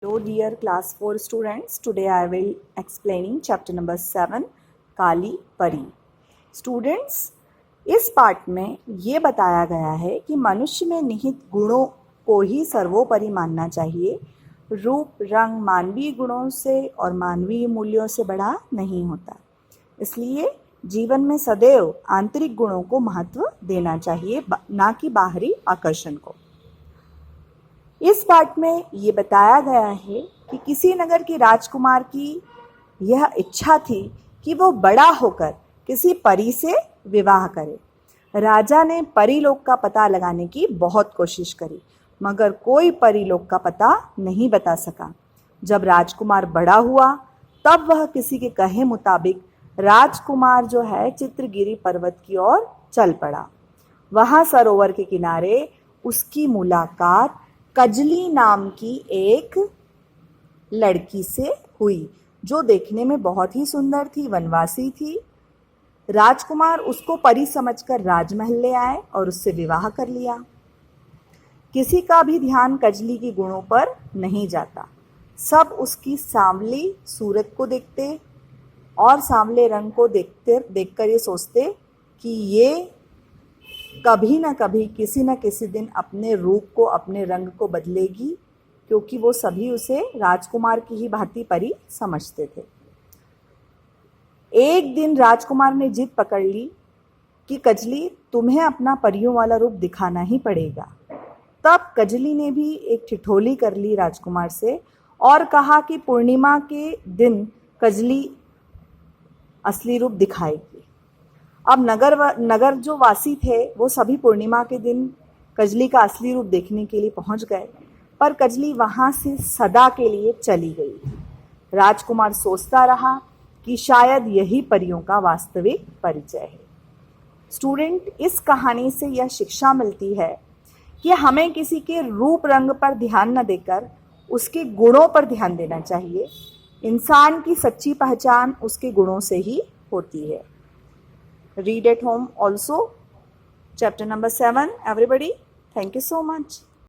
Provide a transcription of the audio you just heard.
Hello dear class 4 students, today I will explaining chapter number 7 काली परी। Students, इस part में ये बताया गया है कि मनुष्य में निहित गुणों को ही सर्वोपरि मानना चाहिए। रूप रंग मानवीय गुणों से और मानवीय मूल्यों से बड़ा नहीं होता, इसलिए जीवन में सदैव आंतरिक गुणों को महत्व देना चाहिए, ना कि बाहरी आकर्षण को। इस पाठ में ये बताया गया है कि किसी नगर की राजकुमार की यह इच्छा थी कि वो बड़ा होकर किसी परी से विवाह करे। राजा ने परीलोक का पता लगाने की बहुत कोशिश करी, मगर कोई परीलोक का पता नहीं बता सका। जब राजकुमार बड़ा हुआ तब वह किसी के कहे मुताबिक राजकुमार जो है चित्रगिरी पर्वत की ओर चल पड़ा। वहाँ सरोवर के किनारे उसकी मुलाकात कजली नाम की एक लड़की से हुई, जो देखने में बहुत ही सुंदर थी, वनवासी थी। राजकुमार उसको परी समझकर राजमहल ले आए और उससे विवाह कर लिया। किसी का भी ध्यान कजली के गुणों पर नहीं जाता, सब उसकी सांवली सूरत को देखते और सांवले रंग को देखकर ये सोचते कि ये कभी न कभी किसी न किसी दिन अपने रूप को, अपने रंग को बदलेगी, क्योंकि वो सभी उसे राजकुमार की ही भांति परी समझते थे। एक दिन राजकुमार ने जिद पकड़ ली कि कजली, तुम्हें अपना परियों वाला रूप दिखाना ही पड़ेगा। तब कजली ने भी एक ठिठोली कर ली राजकुमार से और कहा कि पूर्णिमा के दिन कजली असली रूप दिखाएगी। अब नगर जो वासी थे वो सभी पूर्णिमा के दिन कजली का असली रूप देखने के लिए पहुंच गए, पर कजली वहां से सदा के लिए चली गई। राजकुमार सोचता रहा कि शायद यही परियों का वास्तविक परिचय है। स्टूडेंट, इस कहानी से यह शिक्षा मिलती है कि हमें किसी के रूप रंग पर ध्यान न देकर उसके गुणों पर ध्यान देना चाहिए। इंसान की सच्ची पहचान उसके गुणों से ही होती है। Read at home also chapter number 7 everybody. Thank you so much.